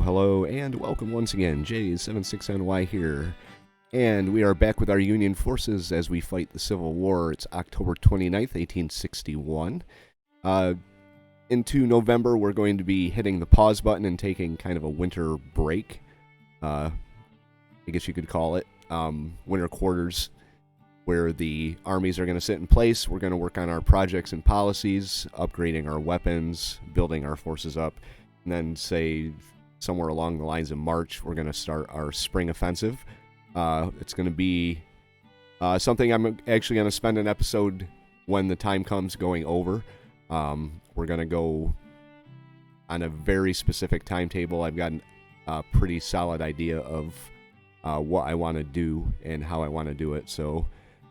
Hello, and welcome once again. J76NY here. And we are back with our Union forces as we fight the Civil War. It's October 29th, 1861. Into November, we're going to be hitting the pause button and taking kind of a winter break. I guess you could call it. Winter quarters, where the armies are going to sit in place. We're going to work on our projects and policies, upgrading our weapons, building our forces up, and then say somewhere along the lines of March, we're going to start our spring offensive. It's going to be something I'm actually going to spend an episode when the time comes going over. We're going to go on a very specific timetable. I've got a pretty solid idea of what I want to do and how I want to do it. So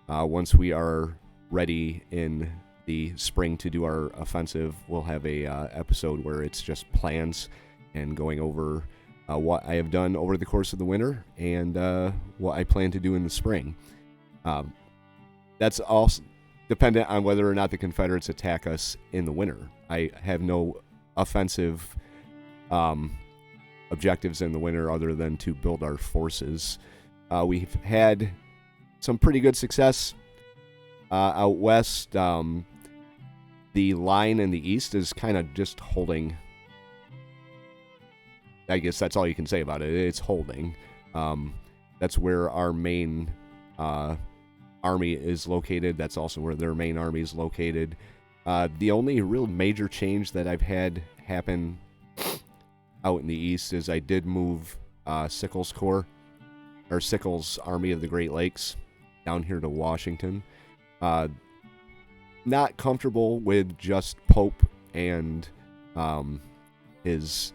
once we are ready in the spring to do our offensive, we'll have a episode where it's just plans and going over what I have done over the course of the winter and what I plan to do in the spring. That's also dependent on whether or not the Confederates attack us in the winter. I have no offensive objectives in the winter other than to build our forces. We've had some pretty good success out west. The line in the east is kind of just holding. I guess that's all you can say about it. It's holding. That's where our main army is located. That's also where their main army is located. The only real major change that I've had happen out in the east is I did move Sickles Corps, or Sickles Army of the Great Lakes, down here to Washington. Not comfortable with just Pope and his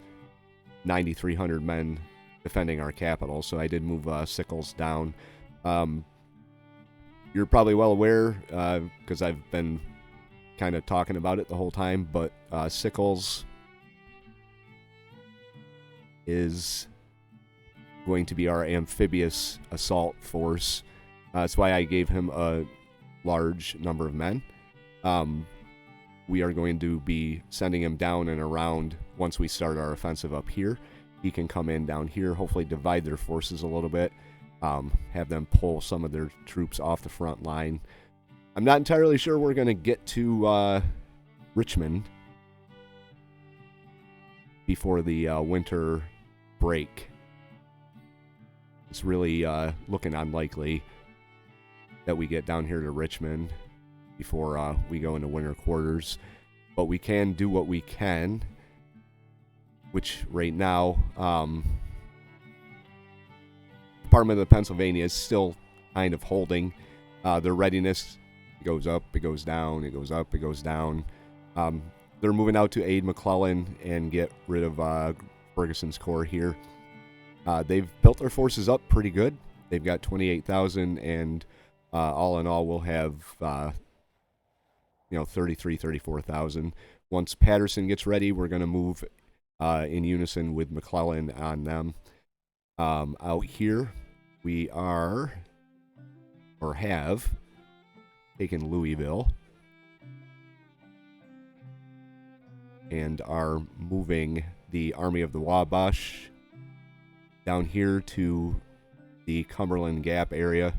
9,300 men defending our capital, so I did move Sickles down. You're probably well aware, because I've been kind of talking about it the whole time, but Sickles is going to be our amphibious assault force. That's why I gave him a large number of men. We are going to be sending him down and around once we start our offensive up here. He can come in down here, hopefully divide their forces a little bit, have them pull some of their troops off the front line. I'm not entirely sure we're going to get to Richmond before the winter break. It's really looking unlikely that we get down here to Richmond before we go into winter quarters, but we can do what we can, which right now Department of Pennsylvania is still kind of holding. Their readiness goes up, it goes down, it goes up, it goes down. They're moving out to aid McClellan and get rid of Ferguson's Corps here. They've built their forces up pretty good. They've got 28,000, and all in all, we'll have 34,000. Once Patterson gets ready, we're going to move in unison with McClellan on them. Out here, we are, or have, taken Louisville and are moving the Army of the Wabash down here to the Cumberland Gap area.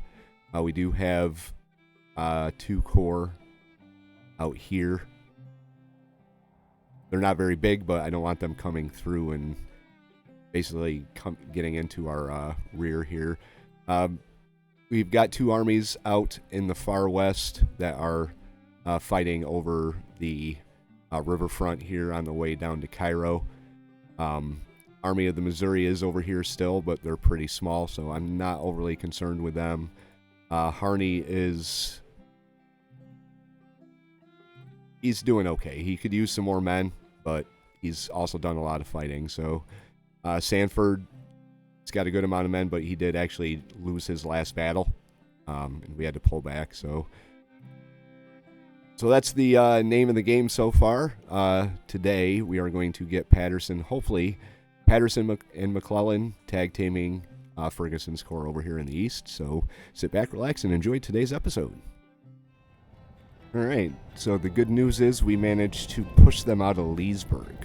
We do have 2 corps out here. They're not very big, but I don't want them coming through and basically getting into our rear here. We've got 2 armies out in the far west that are fighting over the riverfront here on the way down to Cairo. Army of the Missouri is over here still, but they're pretty small, so I'm not overly concerned with them. Harney is... he's doing okay. He could use some more men, but he's also done a lot of fighting. So Sanford, he's got a good amount of men, but he did actually lose his last battle, and we had to pull back. So that's the name of the game so far. Today we are going to get Patterson, hopefully Patterson and McClellan tag teaming Ferguson's Corps over here in the east. So sit back, relax, and enjoy today's episode. Alright, so the good news is we managed to push them out of Leesburg.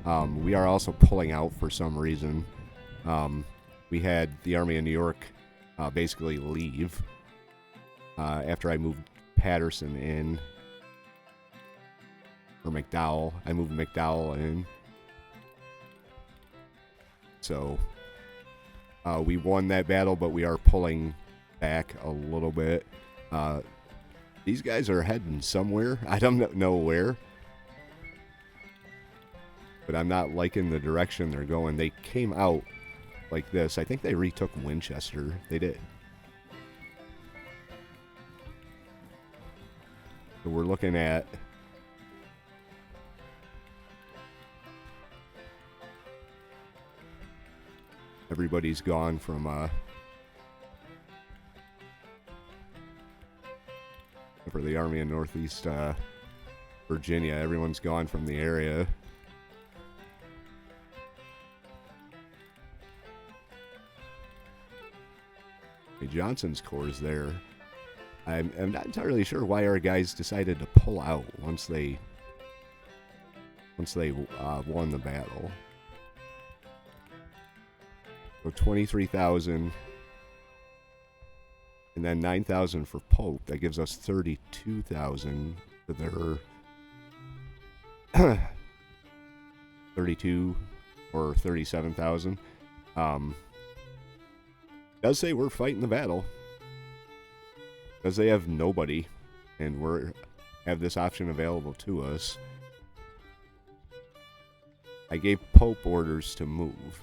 We are also pulling out for some reason. We had the Army of New York basically leave after I moved Patterson in. Or McDowell. I moved McDowell in. So we won that battle, but we are pulling back a little bit. These guys are heading somewhere. I don't know where. But I'm not liking the direction they're going. They came out like this. I think they retook Winchester. They did. So we're looking at... Everybody's gone from, for the Army in Northeast Virginia. Everyone's gone from the area. Okay, Johnson's Corps is there. I'm not entirely sure why our guys decided to pull out once they won the battle. So 23,000, and then 9,000 for Pope. That gives us 32,000 for their 32 or 37,000. Does say we're fighting the battle. Does they have nobody, and have this option available to us. I gave Pope orders to move.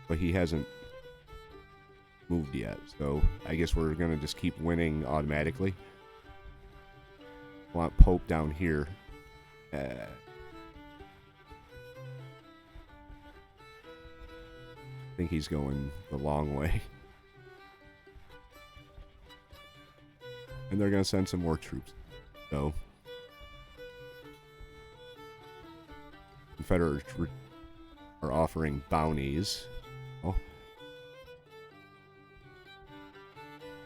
But he hasn't moved yet, so I guess we're going to just keep winning automatically. Want Pope down here. I think he's going the long way. And they're going to send some more troops. So, Confederates are offering bounties. Oh.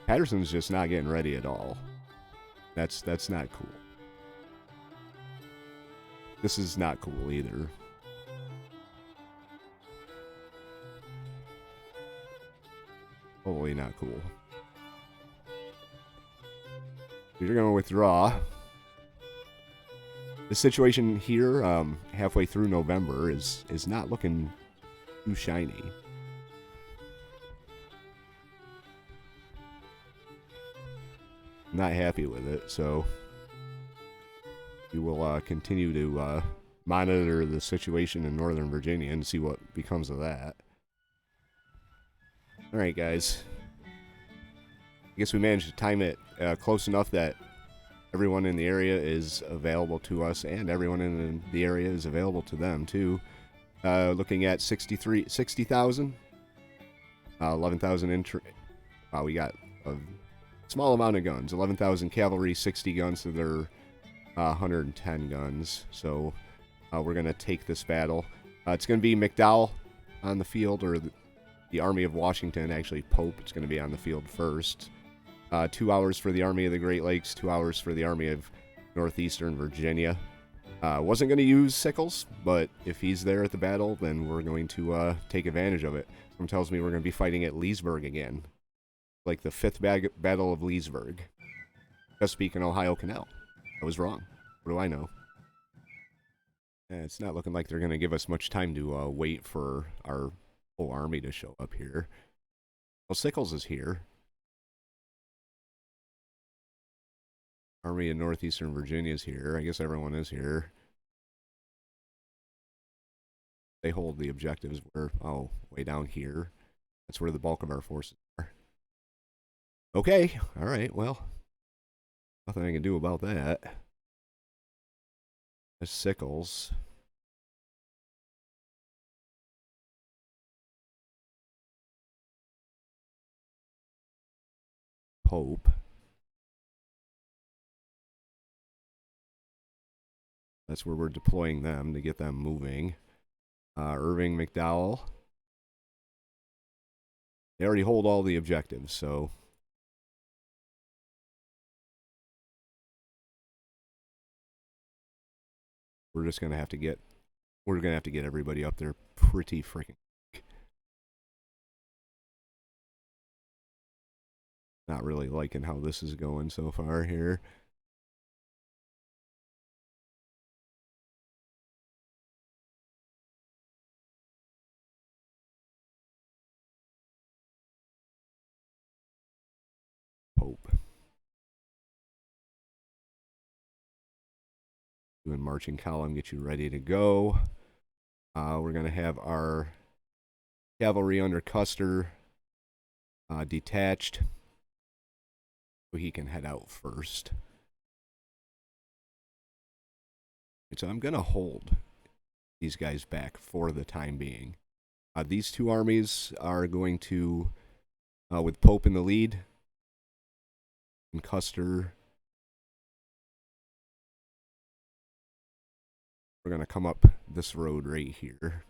Patterson's just not getting ready at all. That's not cool. This is not cool either. Totally not cool. You're going to withdraw. The situation here, halfway through November, is not looking too shiny. Not happy with it, so we will continue to monitor the situation in Northern Virginia and see what becomes of that. Alright, guys. I guess we managed to time it close enough that everyone in the area is available to us, and everyone in the area is available to them, too. Looking at 60,000. 11,000 wow, we got a small amount of guns. 11,000 cavalry, 60 guns to their 110 guns. So we're going to take this battle. It's going to be McDowell on the field, or the Army of Washington, actually Pope. It's going to be on the field first. 2 hours for the Army of the Great Lakes, 2 hours for the Army of Northeastern Virginia. Wasn't going to use Sickles, but if he's there at the battle, then we're going to take advantage of it. Someone tells me we're going to be fighting at Leesburg again. Like the 5th Battle of Leesburg. Chesapeake and Ohio Canal. I was wrong. What do I know? It's not looking like they're going to give us much time to wait for our whole army to show up here. Well, Sickles is here. Army in Northeastern Virginia is here. I guess everyone is here. They hold the objectives where, way down here. That's where the bulk of our forces are. Okay, alright, well. Nothing I can do about that. That's Sickles. Pope. That's where we're deploying them to get them moving. Irving McDowell. They already hold all the objectives, so we're just gonna have to get everybody up there pretty freaking quick. Not really liking how this is going so far here. Pope. Doing marching column, get you ready to go. We're going to have our cavalry under Custer detached, so he can head out first. So I'm going to hold these guys back for the time being. These two armies are going to, with Pope in the lead, and Custer, we're going to come up this road right here.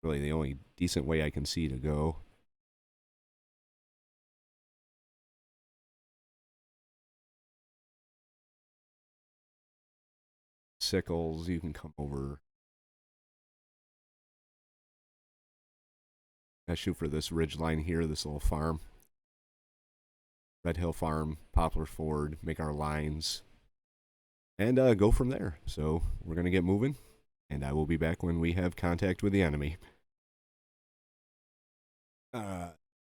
Really the only decent way I can see to go. Sickles, you can come over. I shoot for this ridge line here, this little farm. Red Hill Farm, Poplar Ford, make our lines, and go from there. So we're going to get moving, and I will be back when we have contact with the enemy.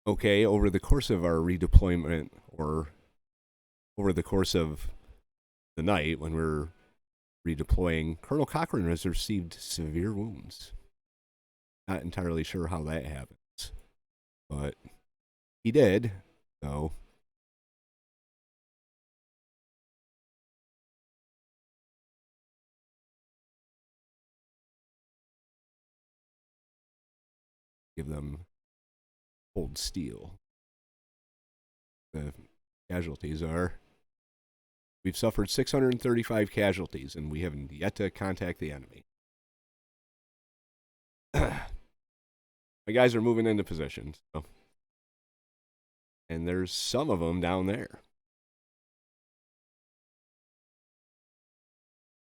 Okay, over the course of our redeployment, or over the course of the night when we're redeploying, Colonel Cochran has received severe wounds. Not entirely sure how that happens, but he did, so give them cold steel. The casualties are, we've suffered 635 casualties, and we haven't yet to contact the enemy. My guys are moving into position, so. And there's some of them down there.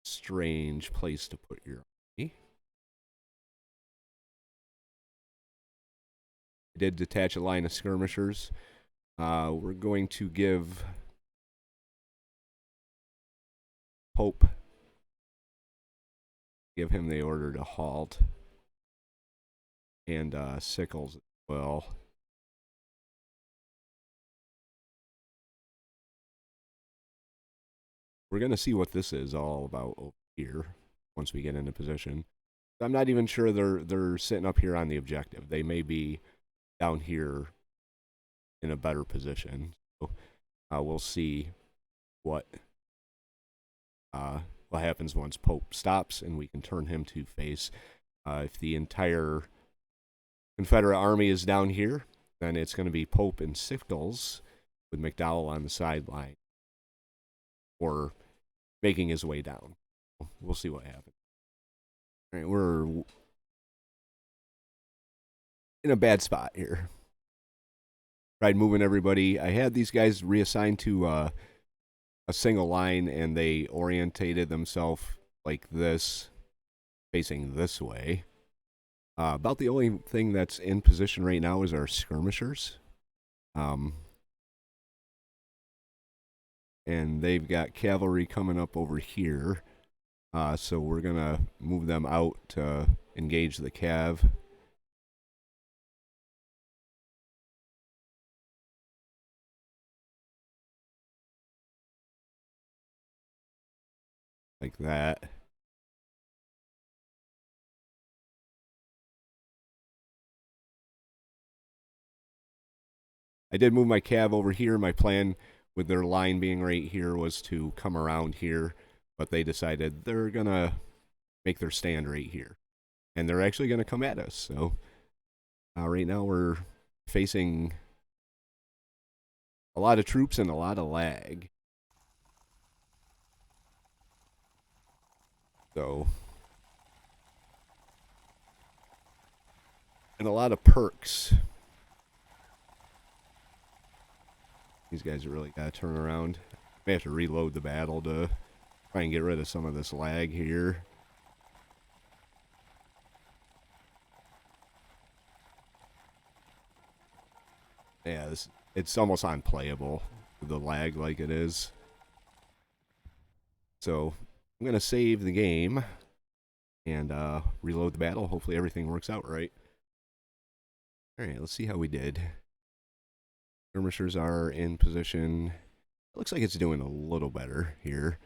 Strange place to put your army. I did detach a line of skirmishers. We're going to give Pope, give him the order to halt, and Sickles as well. We're going to see what this is all about over here once we get into position. I'm not even sure they're sitting up here on the objective. They may be down here in a better position. So we'll see what happens once Pope stops and we can turn him to face. If the entire Confederate army is down here, then it's going to be Pope and Sickles with McDowell on the sideline, or making his way down. We'll see what happens. All right, we're in a bad spot here. Tried moving everybody. I had these guys reassigned to a single line, and they orientated themselves like this, facing this way. About the only thing that's in position right now is our skirmishers. And they've got cavalry coming up over here. So we're going to move them out to engage the cav. Like that. I did move my cav over here. My plan with their line being right here was to come around here, but they decided they're going to make their stand right here. And they're actually going to come at us. So right now we're facing a lot of troops and a lot of lag. So And a lot of perks. These guys really got to turn around. May have to reload the battle to try and get rid of some of this lag here. Yeah, it's almost unplayable with the lag like it is. So I'm going to save the game and reload the battle. Hopefully everything works out right. Alright, let's see how we did. Skirmishers are in position. It looks like it's doing a little better here.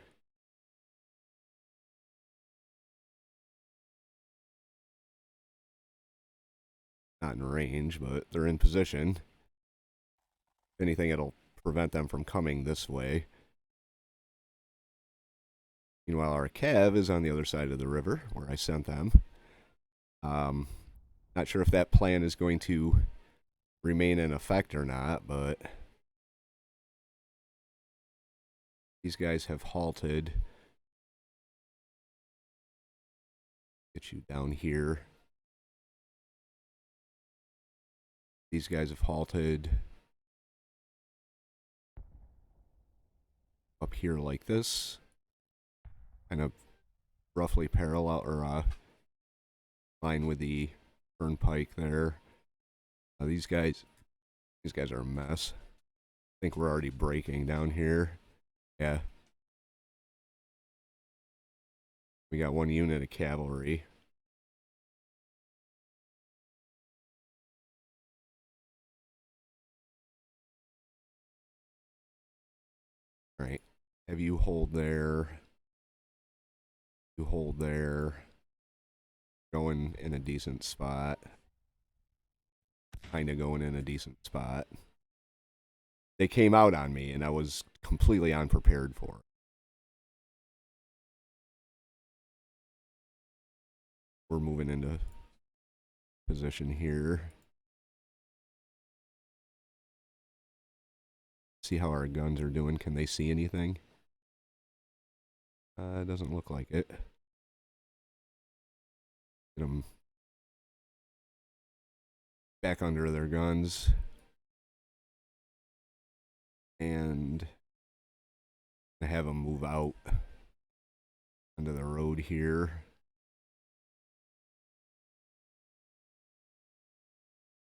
Not in range, but they're in position. If anything, it'll prevent them from coming this way. Meanwhile, our cav is on the other side of the river, where I sent them. Not sure if that plan is going to remain in effect or not, but these guys have halted. Get you down here. These guys have halted up here like this. Kind of roughly parallel or line with the turnpike there. These guys are a mess. I think we're already breaking down here. Yeah. We got one unit of cavalry. All right. Have you hold there. You hold there. Going in a decent spot. Kind of going in a decent spot. They came out on me, and I was completely unprepared for it. We're moving into position here. See how our guns are doing. Can they see anything? It doesn't look like it. Get them back under their guns. And I have them move out onto the road here.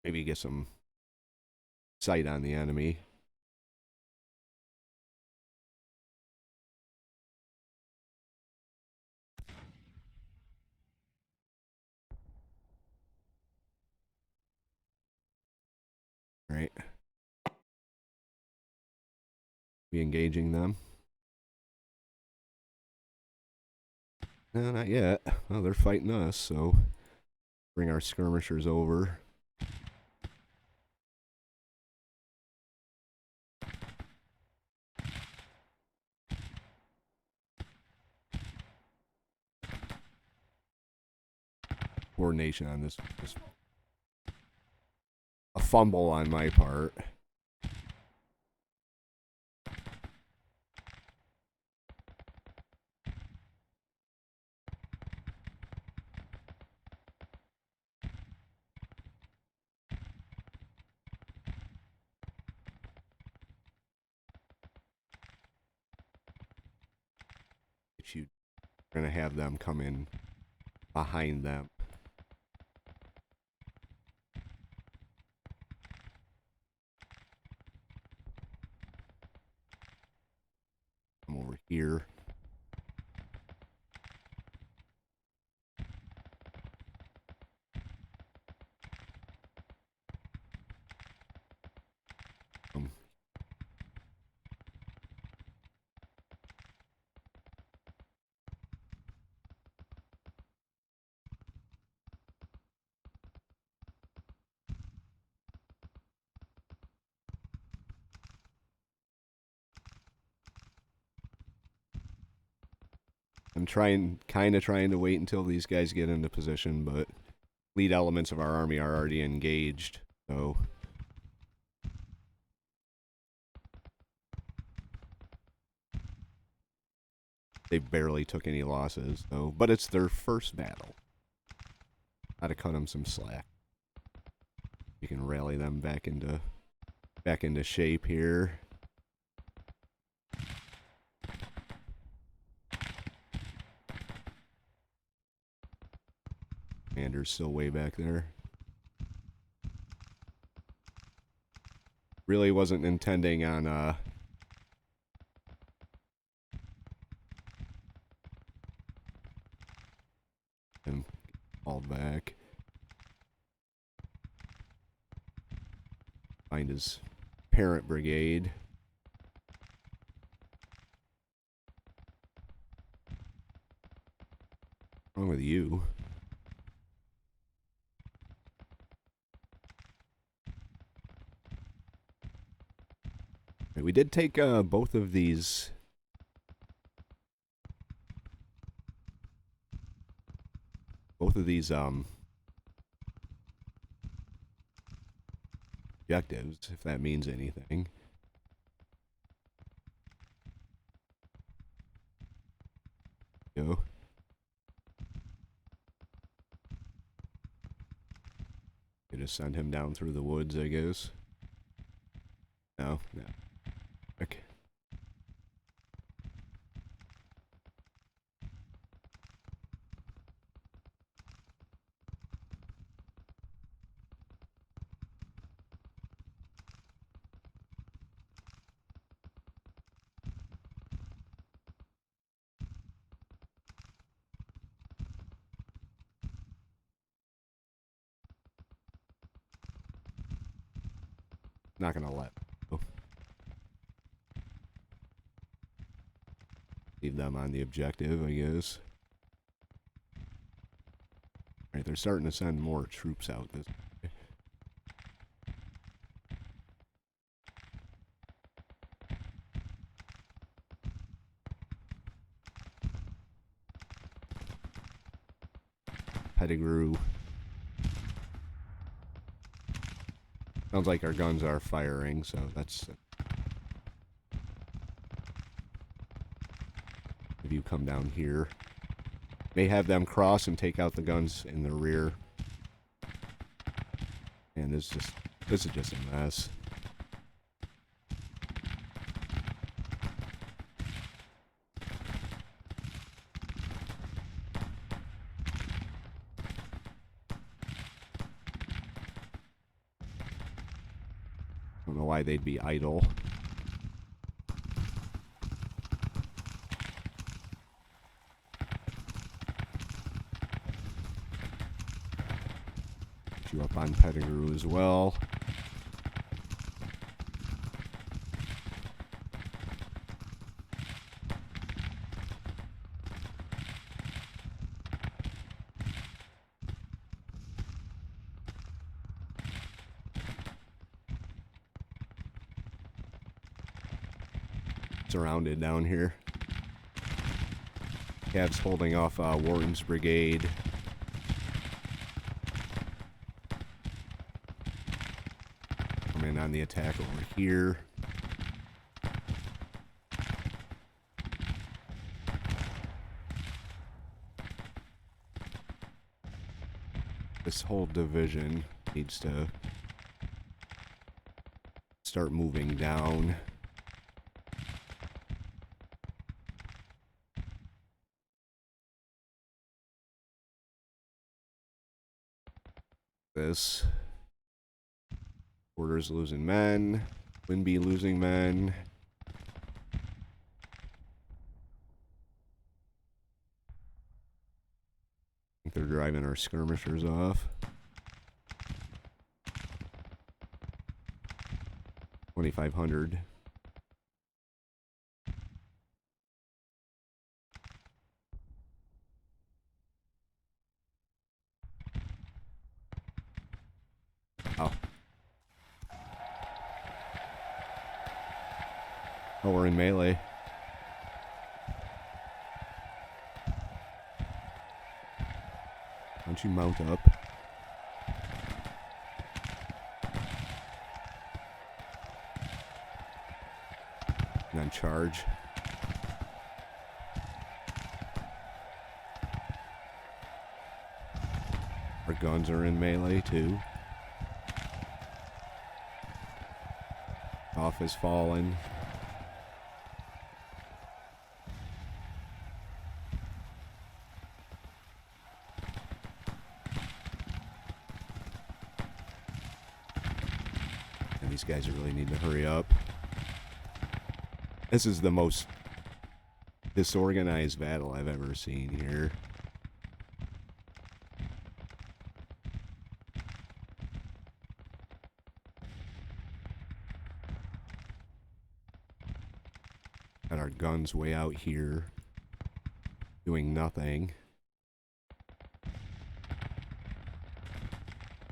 Maybe get some sight on the enemy. All right. Be engaging them. No, not yet. Well, they're fighting us, so bring our skirmishers over. Coordination on this. A fumble on my part. You're going to have them come in behind them. Come over here. I'm kind of trying to wait until these guys get into position, but lead elements of our army are already engaged, so they barely took any losses, though. But it's their first battle. Gotta cut them some slack. You can rally them back into shape here. Commander's still way back there. Really wasn't intending on him called back. Find his parent brigade. What's wrong with you? We did take both of these objectives, if that means anything. Go. You just send him down through the woods, I guess. No, no. Okay. Not gonna let. Oh. Leave them on the objective, I guess. Alright, they're starting to send more troops out this way. Pettigrew. Sounds like our guns are firing, so that's... If you come down here. May have them cross and take out the guns in the rear. And this is just a mess. Don't know why they'd be idle. Put you up on Pettigrew as well. Surrounded down here. Cav's holding off Wharton's brigade. Come in on the attack over here. This whole division needs to start moving down. This. Porter's losing men. Winby losing men. I think they're driving our skirmishers off. 2,500. Oh, we're in melee. Why don't you mount up? And then charge. Our guns are in melee too. Off has fallen. And these guys really need to hurry up. This is the most disorganized battle I've ever seen here. Got our guns way out here, doing nothing.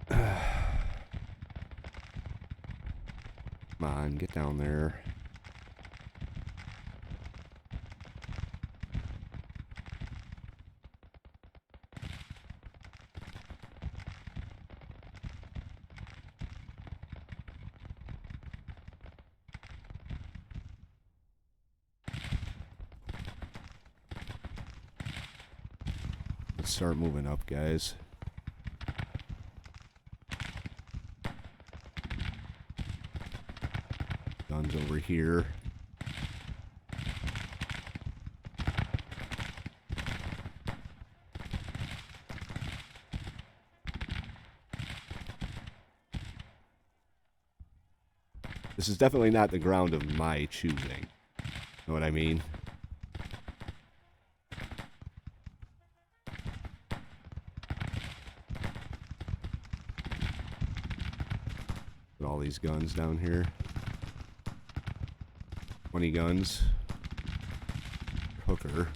Come on, get down there. Let's start moving up, guys. Guns over here. This is definitely not the ground of my choosing. Know what I mean? Put all these guns down here. 20 guns. Hooker.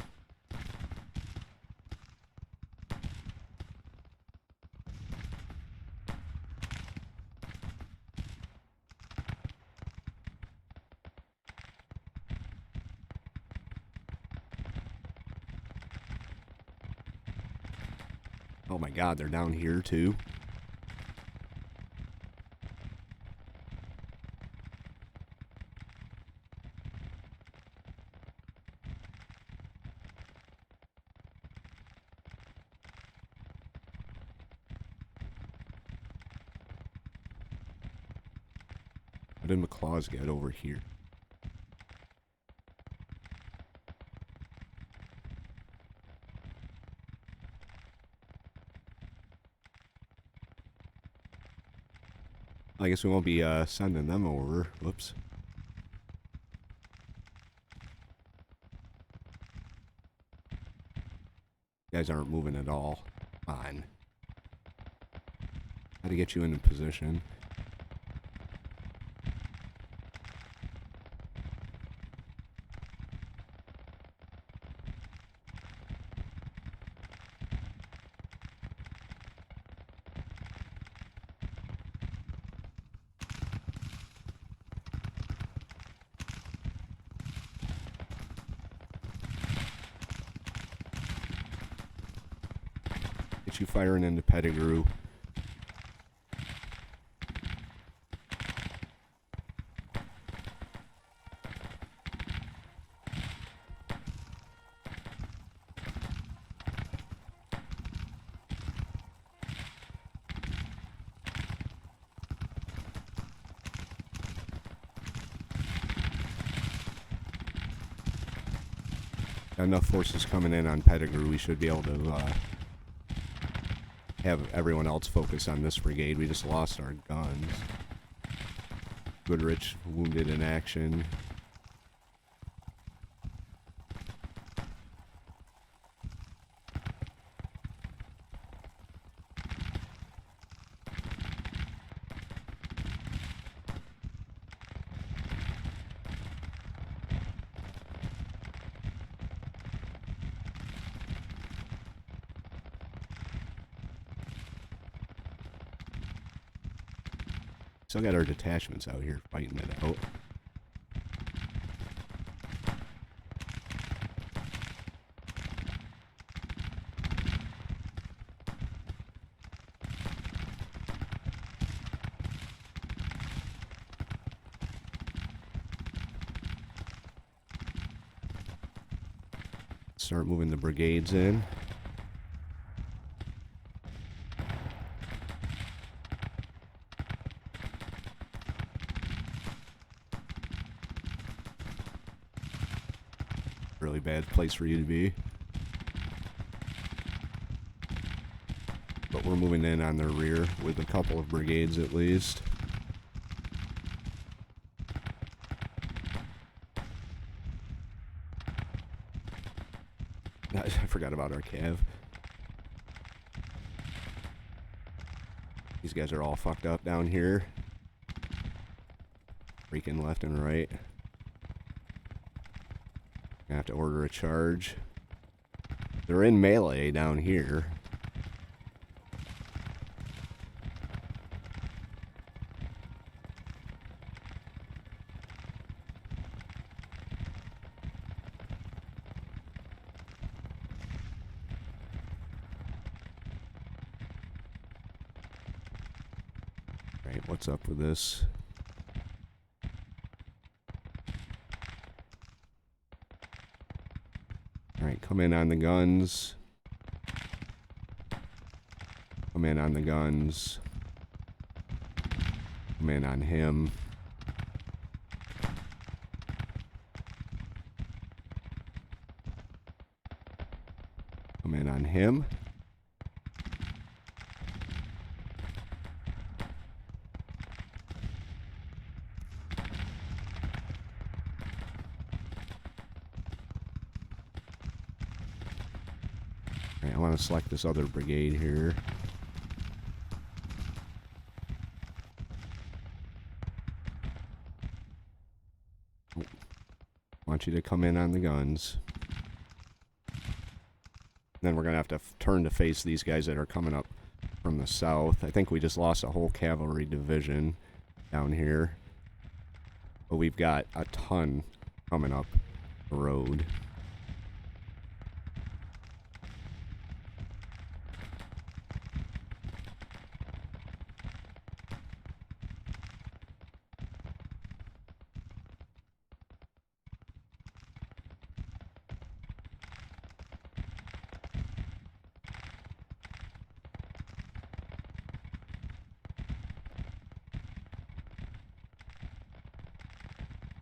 Oh my God, they're down here too. How did McClaws get over here? I guess we won't be sending them over. Whoops. You guys aren't moving at all. Come on. How to get you into position. You firing into Pettigrew. Got enough forces coming in on Pettigrew, we should be able to have everyone else focus on this brigade. We just lost our guns. Goodrich wounded in action. Still got our detachments out here fighting it out. Start moving the brigades in. Really bad place for you to be. But we're moving in on their rear with a couple of brigades at least. I forgot about our cav. These guys are all fucked up down here. Freaking left and right. Gonna have to order a charge. They're in melee down here. Right, what's up with this? Alright, come in on the guns. Come in on the guns. Come in on him. Come in on him. I want to select this other brigade here. I want you to come in on the guns. Then we're going to have to turn to face these guys that are coming up from the south. I think we just lost a whole cavalry division down here. But we've got a ton coming up the road.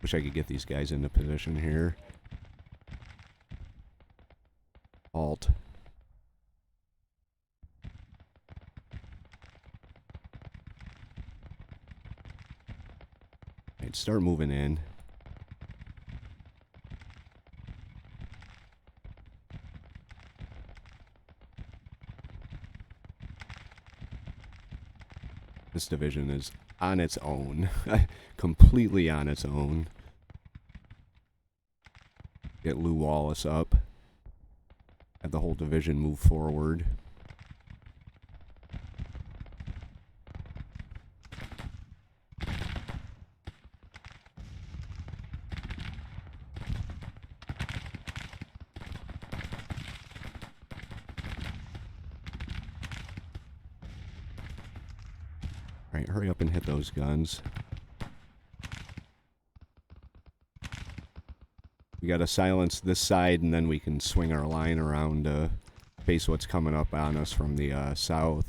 Wish I could get these guys into position here. Halt. Right, start moving in. This division is on its own. Completely on its own. Get Lew Wallace up. Have the whole division move forward. Alright, hurry up and hit those guns. We gotta silence this side, and then we can swing our line around to face what's coming up on us from the south.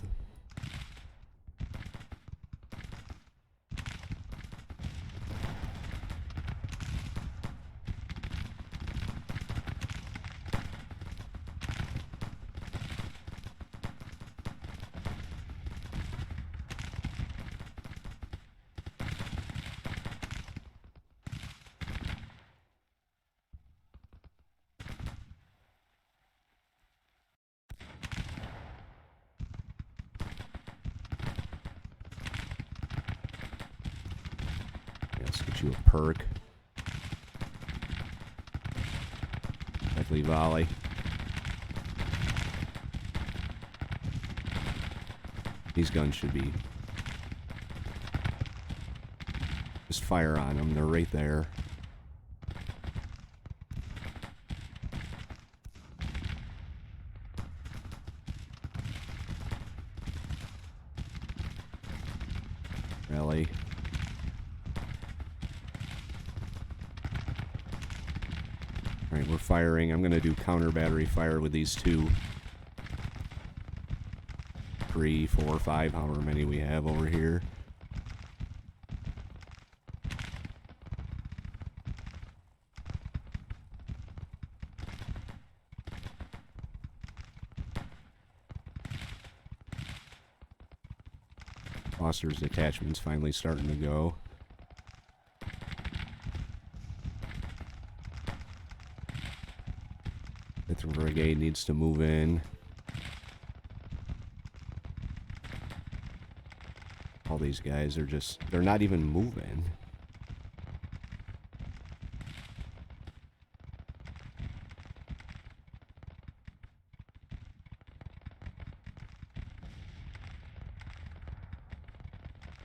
Let's get you a perk. Deadly volley. These guns should be... Just fire on them. They're right there. Rally. Alright, we're firing. I'm going to do counter battery fire with these two. 3, 4, 5, however many we have over here. Foster's detachment's finally starting to go. Fifth Brigade needs to move in. All these guys are just, they're not even moving.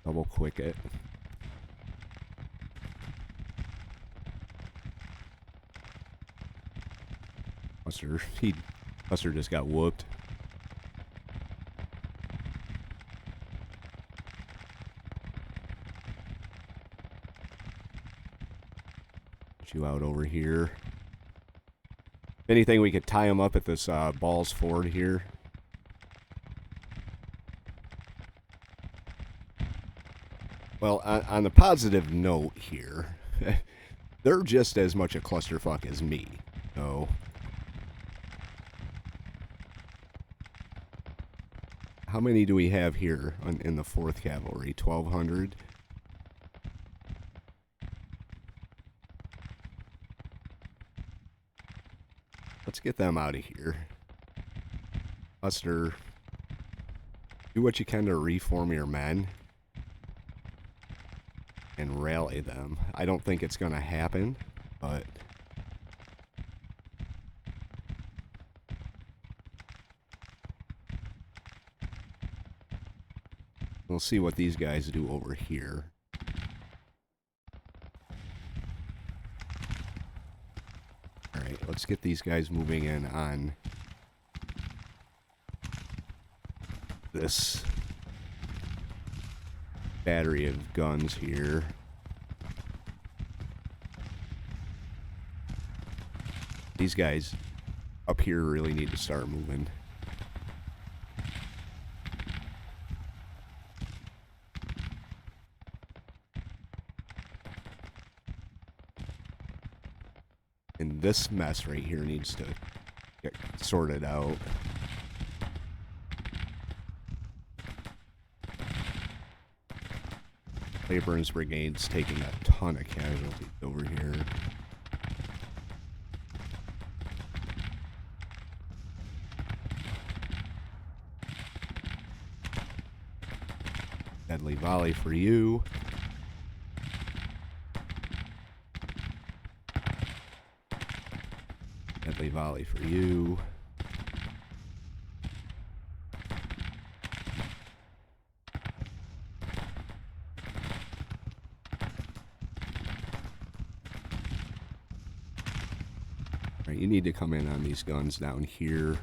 Double quick it. Buster just got whooped. Get you out over here. If anything, we could tie him up at this Balls Ford here. Well, on the positive note here, they're just as much a clusterfuck as me. So, how many do we have here in the 4th Cavalry? 1,200? Let's get them out of here. Buster, do what you can to reform your men and rally them. I don't think it's going to happen, but we'll see what these guys do over here. Alright, let's get these guys moving in on this battery of guns here. These guys up here really need to start moving. And this mess right here needs to get sorted out. Claiborne's brigade's taking a ton of casualties over here. Deadly volley for you. Deadly volley for you. Alright, you need to come in on these guns down here.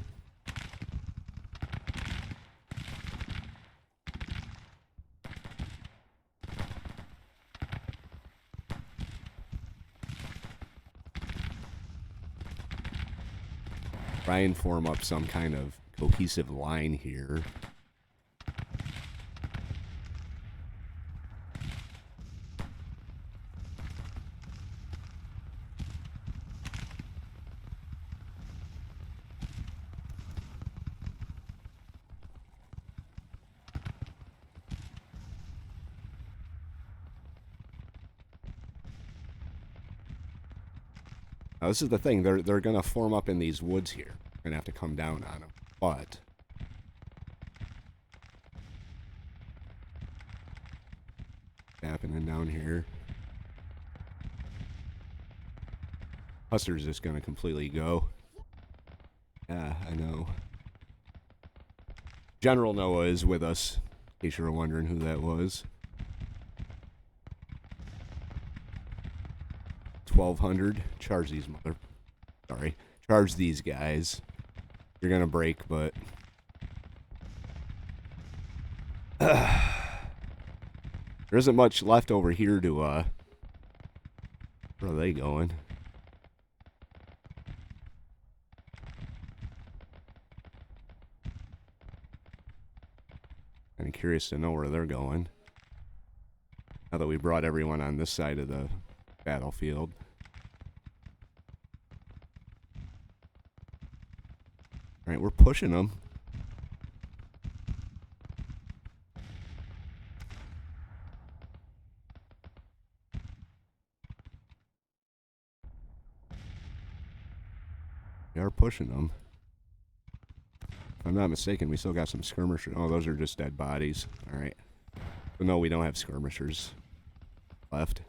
Try and form up some kind of cohesive line here. Now, this is the thing. They're going to form up in these woods here. We're going to have to come down on them. But happening down here. Buster's just going to completely go. Yeah, I know. General Noah is with us, in case you're wondering who that was. 1,200. Charge these charge these guys. You're gonna break, but there isn't much left over here to where are they going? Kind of curious to know where they're going. Now that we brought everyone on this side of the battlefield. Alright, we're pushing them. We are pushing them. If I'm not mistaken, we still got some skirmishers. Oh, those are just dead bodies. All right. But no, we don't have skirmishers left.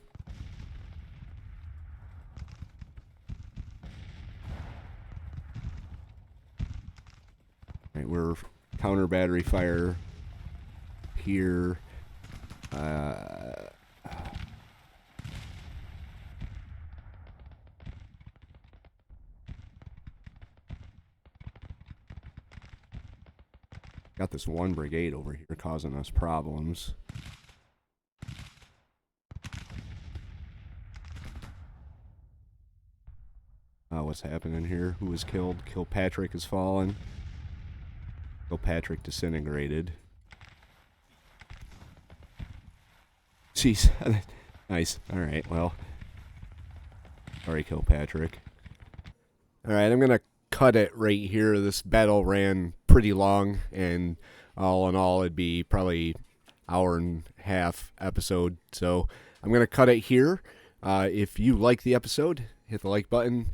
All right, we're counter battery fire here. Got this one brigade over here causing us problems. What's happening here? Who was killed? Kilpatrick has fallen. Kilpatrick disintegrated. Jeez. Nice. Alright, well. Sorry, Kilpatrick. Alright, I'm gonna cut it right here. This battle ran pretty long, and all in all, it'd be probably hour and a half episode. So I'm gonna cut it here. If you like the episode, hit the like button.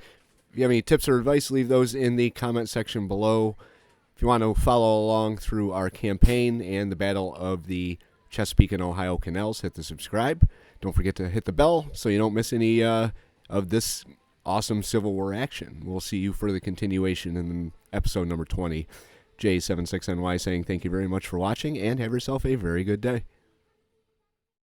If you have any tips or advice, leave those in the comment section below. If you want to follow along through our campaign and the Battle of the Chesapeake and Ohio Canals, hit the subscribe. Don't forget to hit the bell so you don't miss any of this awesome Civil War action. We'll see you for the continuation in episode number 20. J76NY saying thank you very much for watching, and have yourself a very good day.